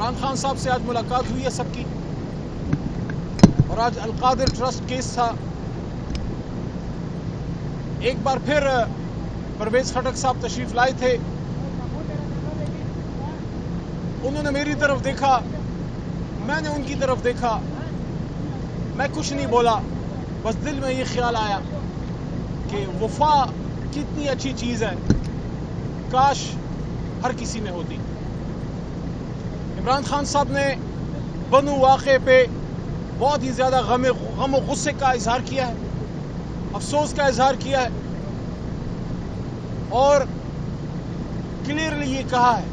عمران خان صاحب سے آج ملاقات ہوئی ہے سب کی، اور آج القادر ٹرسٹ کیس تھا. ایک بار پھر پرویز خٹک صاحب تشریف لائے تھے. انہوں نے میری طرف دیکھا، میں نے ان کی طرف دیکھا. میں کچھ نہیں بولا، بس دل میں یہ خیال آیا کہ وفا کتنی اچھی چیز ہے، کاش ہر کسی میں ہوتی. عمران خان صاحب نے بنو واقعے پہ بہت ہی زیادہ غم و غصے کا اظہار کیا ہے، افسوس کا اظہار کیا ہے، اور کلیئرلی یہ کہا ہے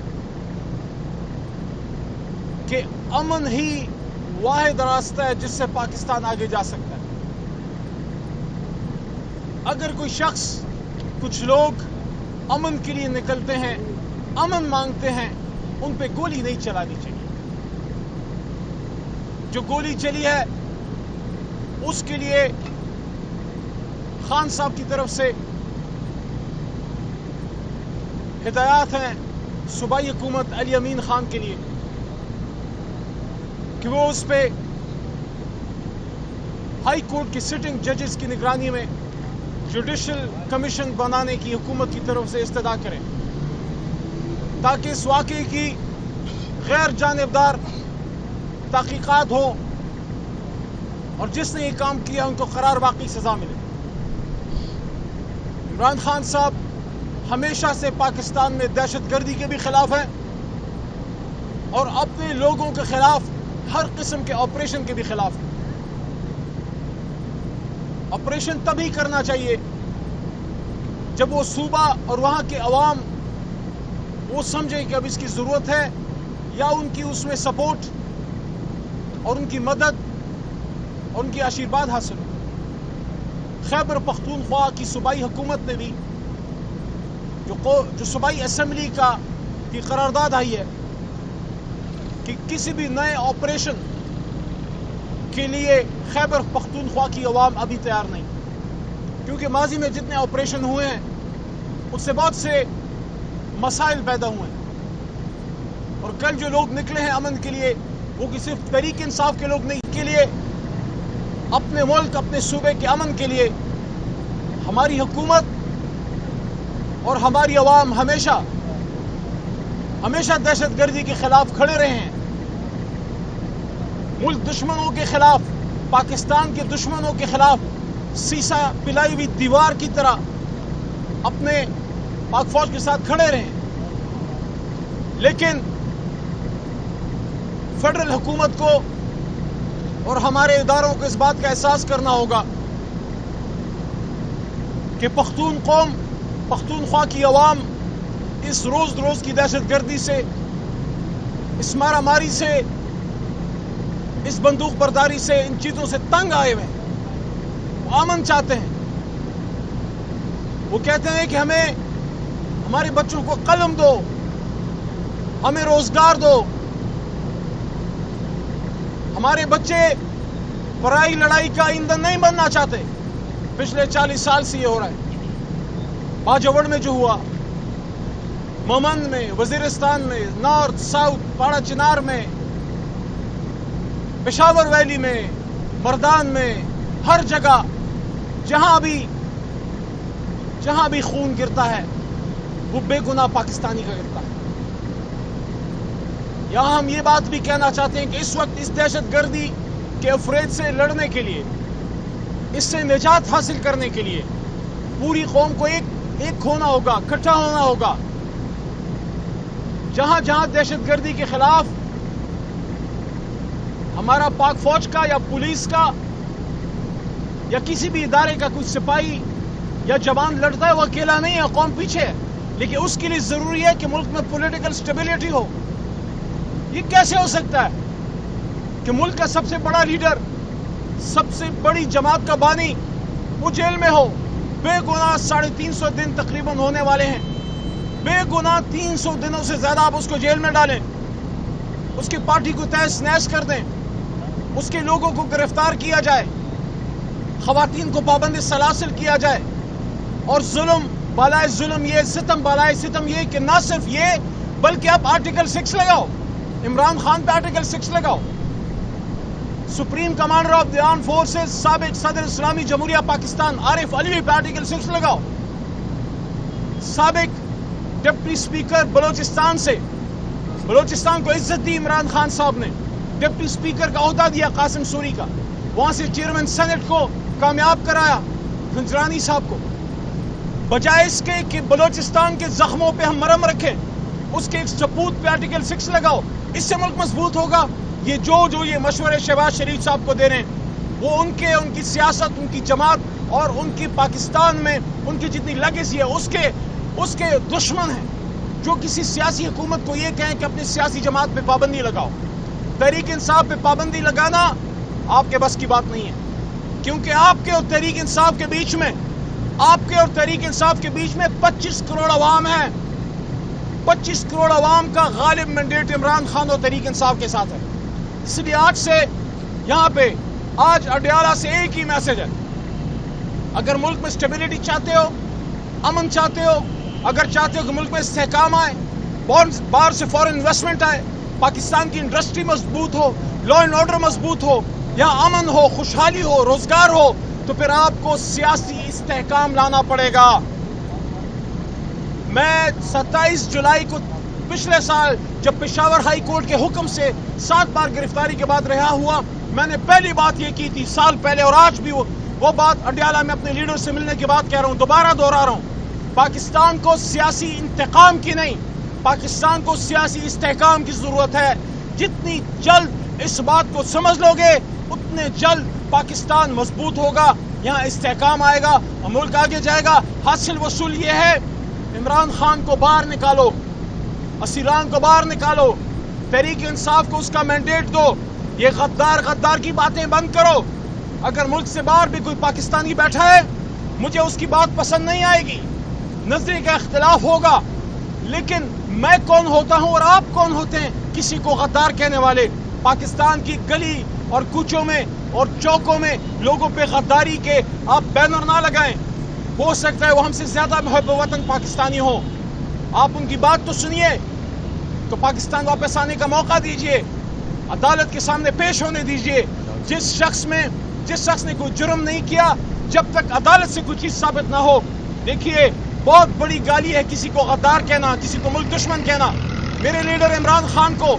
کہ امن ہی واحد راستہ ہے جس سے پاکستان آگے جا سکتا ہے. اگر کوئی شخص، کچھ لوگ امن کے لیے نکلتے ہیں، امن مانگتے ہیں، ان پہ گولی نہیں چلانی چاہیے. جو گولی چلی ہے اس کے لیے خان صاحب کی طرف سے ہدایات ہیں صوبائی حکومت علی امین خان کے لیے کہ وہ اس پہ ہائی کورٹ کی سٹنگ ججز کی نگرانی میں جوڈیشل کمیشن بنانے کی حکومت کی طرف سے استدعا کریں، تاکہ اس واقعے کی غیر جانبدار تحقیقات ہو اور جس نے یہ کام کیا ان کو قرار واقعی سزا ملے. عمران خان صاحب ہمیشہ سے پاکستان میں دہشت گردی کے بھی خلاف ہیں اور اپنے لوگوں کے خلاف ہر قسم کے آپریشن کے بھی خلاف ہیں. آپریشن تبھی کرنا چاہیے جب وہ صوبہ اور وہاں کے عوام وہ سمجھے کہ اب اس کی ضرورت ہے، یا ان کی اس میں سپورٹ اور ان کی مدد اور ان کی آشیرواد حاصل ہو. خیبر پختونخوا کی صوبائی حکومت نے بھی جو صوبائی اسمبلی کی قرارداد آئی ہے کہ کسی بھی نئے آپریشن کے لیے خیبر پختونخوا کی عوام ابھی تیار نہیں، کیونکہ ماضی میں جتنے آپریشن ہوئے ہیں اس سے بہت سے مسائل پیدا ہوئے ہیں. اور کل جو لوگ نکلے ہیں امن کے لیے، وہ صرف تحریک انصاف کے لوگ نہیں، کے لیے اپنے ملک، اپنے صوبے کے امن کے لیے ہماری حکومت اور ہماری عوام ہمیشہ دہشت گردی کے خلاف کھڑے رہے ہیں. ملک دشمنوں کے خلاف، پاکستان کے دشمنوں کے خلاف سیسا پلائی ہوئی دیوار کی طرح اپنے پاک فوج کے ساتھ کھڑے رہے ہیں. لیکن فیڈرل حکومت کو اور ہمارے اداروں کو اس بات کا احساس کرنا ہوگا کہ پختون قوم، پختونخوا کی عوام اس روز کی دہشت گردی سے، اس مارا ماری سے، اس بندوق برداری سے، ان چیزوں سے تنگ آئے ہوئے ہیں. وہ امن چاہتے ہیں. وہ کہتے ہیں کہ ہمارے بچوں کو قلم دو، ہمیں روزگار دو. ہمارے بچے پرائی لڑائی کا ایندھن نہیں بننا چاہتے. پچھلے 40 سال سے یہ ہو رہا ہے. باجوڑ میں جو ہوا، مومند میں، وزیرستان میں، نارتھ ساؤتھ، پاڑا چنار میں، پشاور ویلی میں، مردان میں، ہر جگہ جہاں بھی خون گرتا ہے وہ بے گناہ پاکستانی کا گرتا ہے. یہاں ہم یہ بات بھی کہنا چاہتے ہیں کہ اس وقت اس دہشت گردی کے افراد سے لڑنے کے لیے، اس سے نجات حاصل کرنے کے لیے پوری قوم کو ایک ہونا ہوگا، اکٹھا ہونا ہوگا. جہاں دہشت گردی کے خلاف ہمارا پاک فوج کا یا پولیس کا یا کسی بھی ادارے کا کوئی سپاہی یا جوان لڑتا ہے، وہ اکیلا نہیں ہے، قوم پیچھے ہے. لیکن اس کے لیے ضروری ہے کہ ملک میں پولیٹیکل سٹیبلٹی ہو. یہ کیسے ہو سکتا ہے کہ ملک کا سب سے بڑا لیڈر، سب سے بڑی جماعت کا بانی وہ جیل میں ہو، بے گناہ 350 دن تقریباً ہونے والے ہیں، بے گناہ 300 دنوں سے زیادہ آپ اس کو جیل میں ڈالیں، اس کی پارٹی کو تہس نہس کر دیں، اس کے لوگوں کو گرفتار کیا جائے، خواتین کو پابند سلاسل کیا جائے، اور ظلم بالائے ظلم، یہ ستم بالائے ستم، یہ کہ نہ صرف یہ بلکہ آپ آرٹیکل 6 لگاؤ عمران خان پہ آرٹیکل 6 لگاؤ. Supreme commander of the arm forces سابق صدر اسلامی جمہوریہ پاکستان عارف علوی پہ آرٹیکل 6 لگاؤ. سابق ڈپٹی اسپیکر بلوچستان سے بلوچستان کو عزت دی عمران خان صاحب نے, ڈپٹی اسپیکر کا عہدہ دیا قاسم سوری کا, وہاں سے چیئرمین سینٹ کو کامیاب کرایا گنجرانی صاحب کو. بجائے اس کے کہ بلوچستان کے زخموں پہ ہم مرہم رکھیں, اس کے ایک سپوت پہ آرٹیکل 6 لگاؤ. اس سے ملک مضبوط ہوگا. یہ جو یہ مشورے شہباز شریف صاحب کو دے رہے ہیں وہ ان کی سیاست, ان کی جماعت اور ان کی پاکستان میں ان کی جتنی لیگیسی ہے اس کے دشمن ہیں. جو کسی سیاسی حکومت کو یہ کہیں کہ اپنی سیاسی جماعت پہ پابندی لگاؤ, تحریک انصاف پہ پابندی لگانا آپ کے بس کی بات نہیں ہے. کیونکہ آپ کے اور تحریک انصاف کے بیچ میں 25 کروڑ عوام ہیں. 25 کروڑ عوام کا غالب مینڈیٹ عمران خان اور تحریک انصاف کے ساتھ ہے. اس لیے آج سے یہاں پہ آج اڈیالہ سے ایک ہی میسج ہے. اگر ملک میں سٹیبلٹی چاہتے ہو, امن چاہتے ہو, اگر چاہتے ہو کہ ملک میں استحکام آئے, باہر سے فورن انویسٹمنٹ آئے, پاکستان کی انڈسٹری مضبوط ہو, لا اینڈ آرڈر مضبوط ہو, یہاں امن ہو, خوشحالی ہو, روزگار ہو, تو پھر آپ کو سیاسی استحکام لانا پڑے گا. میں 27 جولائی کو پچھلے سال جب پشاور ہائی کورٹ کے حکم سے 7 بار گرفتاری کے بعد رہا ہوا, میں نے پہلی بات یہ کی تھی سال پہلے, اور آج بھی وہ بات اڈیالہ میں اپنے لیڈر سے ملنے کے بعد کہہ رہا ہوں, دوبارہ دوہرا رہا ہوں. پاکستان کو سیاسی انتقام کی نہیں, پاکستان کو سیاسی استحکام کی ضرورت ہے. جتنی جلد اس بات کو سمجھ لو گے اتنے جلد پاکستان مضبوط ہوگا, یہاں استحکام آئے گا اور ملک آگے جائے گا. حاصل وصول یہ ہے, عمران خان کو باہر نکالو, اسیران کو باہر نکالو, تحریک انصاف کو اس کا مینڈیٹ دو. یہ غدار کی باتیں بند کرو. اگر ملک سے باہر بھی کوئی پاکستانی بیٹھا ہے, مجھے اس کی بات پسند نہیں آئے گی, نظریے کا اختلاف ہوگا, لیکن میں کون ہوتا ہوں اور آپ کون ہوتے ہیں کسی کو غدار کہنے والے. پاکستان کی گلی اور کوچوں میں اور چوکوں میں لوگوں پہ غداری کے آپ بینر نہ لگائیں. ہو سکتا ہے وہ ہم سے زیادہ محب وطن پاکستانی ہوں, آپ ان کی بات تو سنیے, تو پاکستان واپس آنے کا موقع دیجئے, عدالت کے سامنے پیش ہونے دیجئے. جس شخص نے کوئی جرم نہیں کیا, جب تک عدالت سے کوئی چیز ثابت نہ ہو. دیکھیے, بہت بڑی گالی ہے کسی کو غدار کہنا, کسی کو ملک دشمن کہنا. میرے لیڈر عمران خان کو,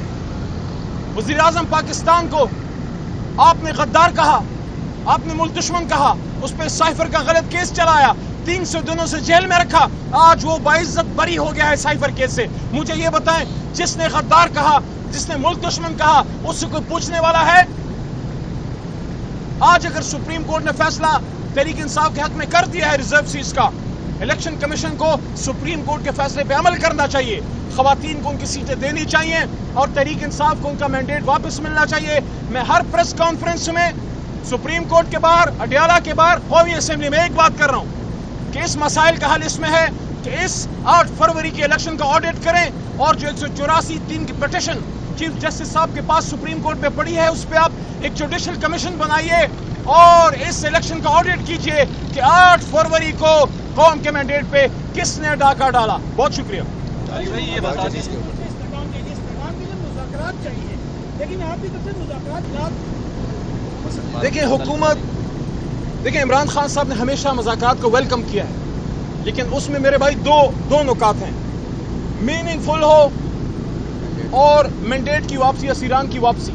وزیر اعظم پاکستان کو آپ نے غدار کہا, آپ نے ملک دشمن کہا, اس پہ سائفر کا غلط کیس چلایا, 300 دنوں سے جیل میں رکھا. آج وہ باعزت بری ہو گیا ہے سائفر کیس سے. مجھے یہ بتائیں, جس نے غدار کہا, جس نے ملک دشمن کہا, اس سے کوئی پوچھنے والا ہے؟ آج اگر سپریم کورٹ نے فیصلہ تحریک انصاف کے حق میں کر دیا ہے ریزرو سیٹس کا, الیکشن کمیشن کو سپریم کورٹ کے فیصلے پہ عمل کرنا چاہیے. خواتین کو ان کی سیٹیں دینی چاہیے اور تحریک انصاف کو ان کا مینڈیٹ واپس ملنا چاہیے. میں ہر پریس کانفرنس میں سپریم کورٹ کے باہر, اڈیالہ کے باہر, قومی اسمبلی میں ایک بات کر رہا ہوں کہ اس مسائل کا حل اس میں ہے کہ اس 8 فروری کے الیکشن کا آڈٹ کریں, اور جو 184(3) کی پٹیشن چیف جسٹس صاحب کے پاس سپریم کورٹ پہ پڑی ہے, اس پہ آپ ایک جوڈیشل کمیشن بنائیے اور اس الیکشن کا آڈٹ کیجئے کہ 8 فروری کو قوم کے مینڈیٹ پہ کس نے ڈاکہ ڈالا. بہت شکریہ. یہ بتا دیجیے. دیکھیں عمران خان صاحب نے ہمیشہ مذاکرات کو ویلکم کیا ہے, لیکن اس میں میرے بھائی دو نکات ہیں. میننگ فل ہو اور مینڈیٹ کی واپسی, اسیران کی واپسی,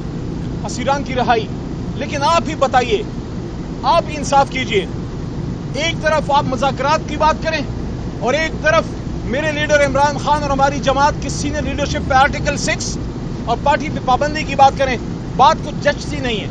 اسیران کی رہائی. لیکن آپ ہی بتائیے, آپ ہی انصاف کیجئے. ایک طرف آپ مذاکرات کی بات کریں اور ایک طرف میرے لیڈر عمران خان اور ہماری جماعت کی سینئر لیڈرشپ پہ آرٹیکل 6 اور پارٹی پہ پابندی کی بات کریں. بات کچھ جچتی نہیں ہے.